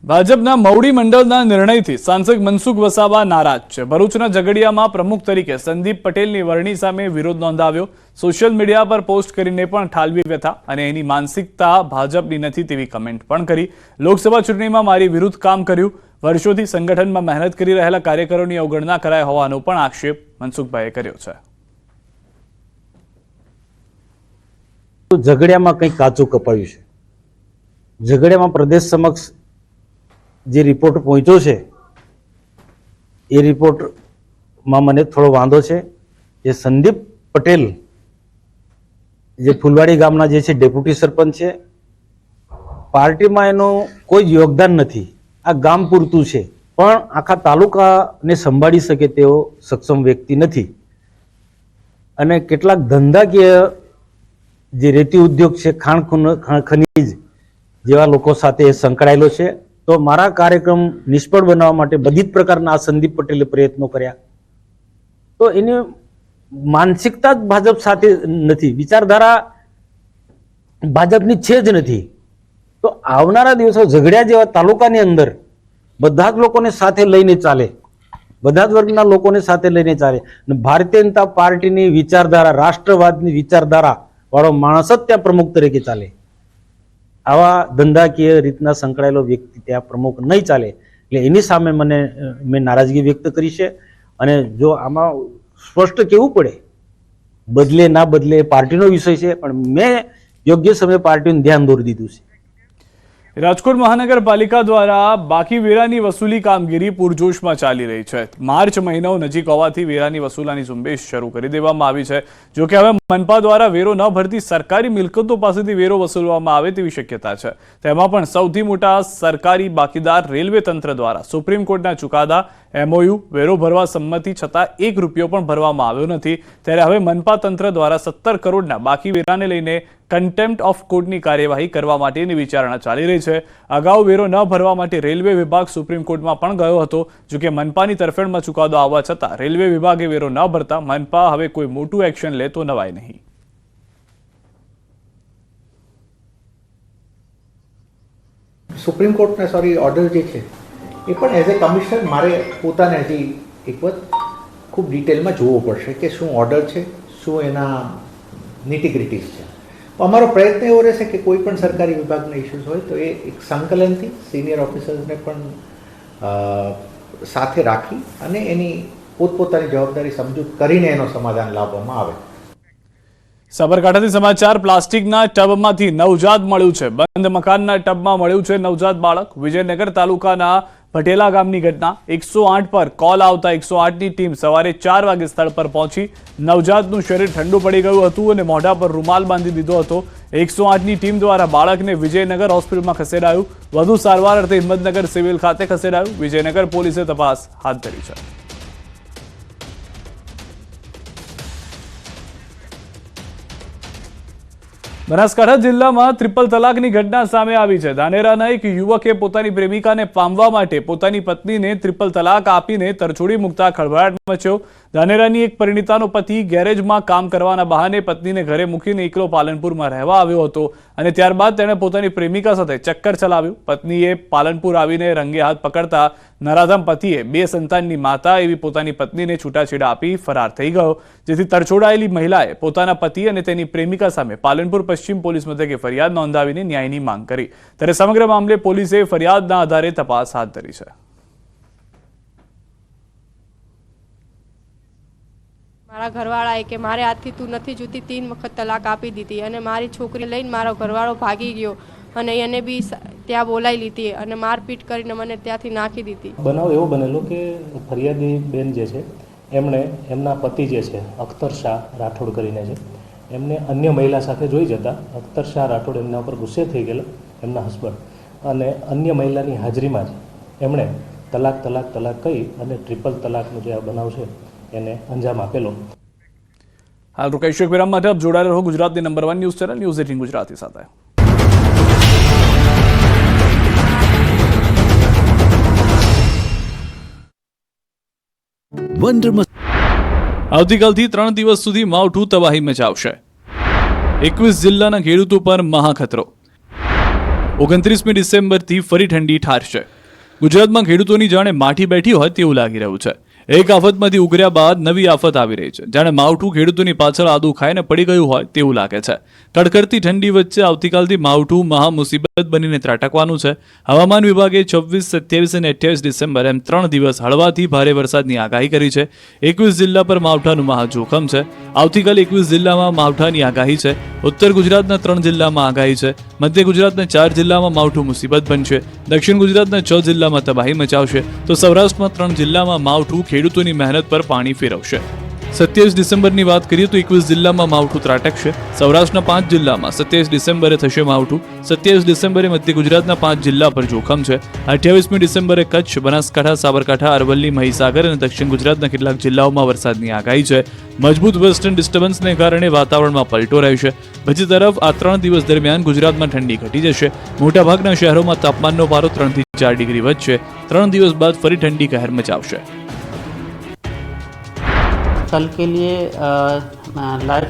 ભાજપના મવડી મંડળના નિર્ણયથી સાંસદ મનસુખ વસાવા નારાજ છે। ભરૂચના ઝઘડિયામાં પ્રમુખ તરીકે સંદીપ પટેલની વરણી સામે વિરોધ નોંધાવ્યો। સોશિયલ મીડિયા પર પોસ્ટ કરીને પણ ઠાલવી વ્યથા અને એની માનસિકતા ભાજપની નથી તેવી કમેન્ટ પણ કરી। લોકસભા ચૂંટણીમાં મારી વિરુદ્ધ કામ કર્યું, વર્ષોથી સંગઠનમાં મહેનત કરી રહેલા કાર્યકરોની અવગણના કરાય હોવાનો પણ આક્ષેપ મનસુખભાઈએ કર્યો છે। ઝઘડિયામાં કંઈક કાચું કપાયું છે। ઝઘડિયામાં પ્રદેશ સમક્ષ જે રિપોર્ટ પહોંચ્યો છે એ રિપોર્ટમાં મને થોડો વાંધો છે। જે સંદીપ પટેલ જે ફૂલવાડી ગામના જે છે ડેપ્યુટી સરપંચ છે, પાર્ટીમાં એનું કોઈ યોગદાન નથી, આ ગામ પૂરતું છે, પણ આખા તાલુકાને સંભાળી શકે તેવો સક્ષમ વ્યક્તિ નથી। અને કેટલાક ધંધાકીય જે રેતી ઉદ્યોગ છે, ખાણ ખનીજ જેવા લોકો સાથે સંકળાયેલો છે। તો મારા કાર્યક્રમ નિષ્ફળ બનાવવા માટે બધી જ પ્રકારના આ સંદીપ પટેલે પ્રયત્નો કર્યા। તો એની માનસિકતા જ ભાજપ સાથે નથી, વિચારધારા ભાજપની છે જ નથી। તો આવનારા દિવસો ઝઘડિયા જેવા તાલુકાની અંદર બધા જ લોકોને સાથે લઈને ચાલે, બધા જ વર્ગના લોકોને સાથે લઈને ચાલે અને ભારતીય જનતા પાર્ટીની વિચારધારા, રાષ્ટ્રવાદની વિચારધારા વાળો માણસ જ ત્યાં પ્રમુખ તરીકે ચાલે। આવા ધંધાકીય રીતના સંકળાયેલો વ્યક્તિ ત્યાં પ્રમુખ નહીં ચાલે। એટલે એની સામે મેં નારાજગી વ્યક્ત કરી છે। અને જો આમાં સ્પષ્ટ કહેવું પડે, બદલે ના બદલે પાર્ટીનો વિષય છે, પણ મેં યોગ્ય સમયે પાર્ટીનું ધ્યાન દોરી દીધું છે। રાજકોટ મહાનગરપાલિકા દ્વારા બાકી વેરાની વસૂલી કામગીરી પૂરજોશમાં ચાલી રહી છે। માર્ચ મહિનો નજીક હોવાથી વેરાની વસૂલાની ઝુંબેશ શરૂ કરી દેવામાં આવી છે। જો કે હવે મનપા દ્વારા વેરો ન ભરતી સરકારી મિલકતો પાસેથી વેરો વસૂલવામાં આવે તેવી શક્યતા છે। તેમાં પણ સૌથી મોટા સરકારી બાકીદાર રેલવે તંત્ર દ્વારા સુપ્રીમ કોર્ટના ચુકાદા, MOU, વેરો ભરવા સંમતિ છતાં ₹1 પણ ભરવામાં આવ્યો નથી। ત્યારે હવે મનપા તંત્ર દ્વારા 17 કરોડના બાકી વેરાને લઈને કન્ટેમ્પ્ટ ઓફ કોર્ટની કાર્યવાહી કરવા માટેની વિચારણા ચાલી રહી છે। અગાઉ વેરો ન ભરવા માટે રેલવે વિભાગ સુપ્રીમ કોર્ટમાં પણ ગયો હતો। જો કે મનપાની તરફેણમાં ચુકાદો આવવા છતાં રેલવે વિભાગે વેરો ન ભરતા મનપા હવે કોઈ મોટું એક્શન લે તો નવાય નહીં। સુપ્રીમ કોર્ટના ઓર્ડર જે છે એ પણ એઝ એ કમિશનર મારે પોતાને હજી એક વખત ખૂબ ડિટેલમાં જોવો પડશે કે શું ઓર્ડર છે, શું એના નિટીગ્રિટીઝ છે। તો અમારો પ્રયત્ન એવો રહેશે કે કોઈ પણ સરકારી વિભાગના ઇસ્યુઝ હોય તો એ એક સંકલનથી સિનિયર ઓફિસર્સને પણ સાથે રાખી અને એની પોતપોતાની જવાબદારી સમજૂત કરીને એનો સમાધાન લાવવામાં આવે। સાબરકાંઠાથી સમાચાર। પ્લાસ્ટિકના ટબમાંથી નવજાત મળ્યું છે। બંધ મકાનના ટબમાં મળ્યું છે નવજાત બાળક। વિજયનગર તાલુકાના ભટેલા ગામની ઘટના। 108 પર કોલ આવતા 108ની ટીમ સવારે 4 વાગે સ્થળ પર પહોંચી। નવજાતનું શરીર ઠંડુ પડી ગયું હતું અને મોઢા પર રૂમાલ બાંધી દીધો હતો। 108ની ટીમ દ્વારા બાળકને વિજયનગર હોસ્પિટલમાં ખસેડાયું। વધુ સારવાર અર્થે હિંમતનગર સિવિલ ખાતે ખસેડાયું। વિજયનગર પોલીસે તપાસ હાથ ધરી છે। બનાસકાંઠા જિલ્લામાં ટ્રિપલ તલાકની ઘટના સામે આવી છે। ધાનેરાના એક યુવકે પોતાની પ્રેમિકાને પામવા માટે પોતાની પત્નીને ટ્રિપલ તલાક આપીને તરછોડી મૂકતા ખળભળાટ મચ્યો। ધાનેરાની એક પરિણીતાનો પતિ ગેરેજમાં કામ કરવાના બહાને પત્નીને ઘરે મૂકીને એકલો પાલનપુરમાં રહેવા આવ્યો હતો અને ત્યારબાદ તેણે પોતાની પ્રેમિકા સાથે ચક્કર ચલાવ્યું। પત્નીએ પાલનપુર આવીને રંગે હાથ પકડતા નરાધમ પતિએ 2 સંતાનની માતા એવી પોતાની પત્નીને છૂટાછેડા આપી ફરાર થઈ ગયો, જેથી તરછોડાયેલી મહિલાએ પોતાના પતિ અને તેની પ્રેમિકા સામે પાલનપુર પશ્ચિમ પોલીસ મથકે ફરિયાદ નોંધાવીને ન્યાયની માંગ કરી। ત્યારે સમગ્ર મામલે પોલીસે ફરિયાદના આધારે તપાસ હાથ ધરી છે। મારા ઘરવાળાએ કે મારે આજથી તું નથી જોતી 3 વખત તલાક આપી દીધી અને મારી છોકરી લઈને મારો ઘરવાળો ભાગી ગયો અને એને બી ત્યાં બોલાવી લીધી અને મારપીટ કરીને મને ત્યાંથી નાખી દીધી। બનાવ એવો બનેલો કે ફરિયાદી બેન જે છે એમણે એમના પતિ જે છે અખ્તર શાહ રાઠોડ કરીને છે, એમને અન્ય મહિલા સાથે જોઈ જતા અખ્તર શાહ રાઠોડ એમના ઉપર ગુસ્સે થઈ ગયેલા, એમના હસબન્ડ, અને અન્ય મહિલાની હાજરીમાં જ એમણે તલાક કહી અને ટ્રિપલ તલાકનો જે આ બનાવ છે એને અંજામ આપેલો। હાલ રોકાઈશું વિરામ માટે। આપ જોડાયેલા રહો ગુજરાતની number 1 news channel news 18 Gujarati સાથે। આવતીકાલથી 3 દિવસ સુધી માવઠું તબાહી મચાવશે। 21 જિલ્લાના ખેડૂતો પર મહાખતરો। 29મી ડિસેમ્બરથી ફરી ઠંડી ઠારશે। ગુજરાતમાં ખેડૂતોની જાણે માઠી બેઠી હોય તેવું લાગી રહ્યું છે. એક આફતમાંથી ઉગર્યા બાદ નવી આફત આવી રહી છે. જાણે માવઠું ખેડૂતોની પાછળ આદુ ખાઈને પડી ગયું હોય તેવું લાગે છે. કડકડતી ઠંડી વચ્ચે આવતીકાલથી માવઠું મહા મુસીબત બનીને ત્રાટકવાનું છે. હવામાન વિભાગે 26, 27 અને 28 ડિસેમ્બર એમ 3 દિવસ હળવાથી ભારે વરસાદની આગાહી કરી છે. 21 જિલ્લા પર માવઠાનું મહા જોખમ છે. આવતીકાલે 21 જિલ્લામાં માવઠાની આગાહી છે. ઉત્તર ગુજરાતના 3 જિલ્લામાં આગાહી છે. મધ્ય ગુજરાતના 4 જિલ્લામાં માવઠું મુસીબત બનશે. દક્ષિણ ગુજરાતના 6 જિલ્લામાં તબાહી મચાવશે તો સૌરાષ્ટ્રમાં 3 જિલ્લામાં માવઠું ખેડૂતોની મહેનત પર પાણી ફેરવશે. 27 ડિસેમ્બરની વાત કરીએ તો 21 જિલ્લામાં માવઠું ત્રાટકશે. સૌરાષ્ટ્રના 5 જિલ્લામાં 27 ડિસેમ્બરે થશે માવઠું. 27 ડિસેમ્બરે મધ્ય ગુજરાતના 5 જિલ્લા પર જોખમ છે. 28મી ડિસેમ્બરે કચ્છ, બનાસકાંઠા, સાબરકાંઠા, અરવલ્લી, મહીસાગર અને દક્ષિણ ગુજરાતના કેટલાક જિલ્લાઓમાં વરસાદની આગાહી છે. મજબૂત વેસ્ટર્ન ડિસ્ટર્બન્સને કારણે વાતાવરણમાં પલટો રહેશે. બીજી તરફ આ 3 દિવસ દરમિયાન ગુજરાતમાં ઠંડી ઘટી જશે. મોટાભાગના શહેરોમાં તાપમાનનો પારો 3 થી 4 ડિગ્રી વધશે. 3 દિવસ બાદ ફરી ઠંડી કહેર મચાવશે. कल के लिए लाइव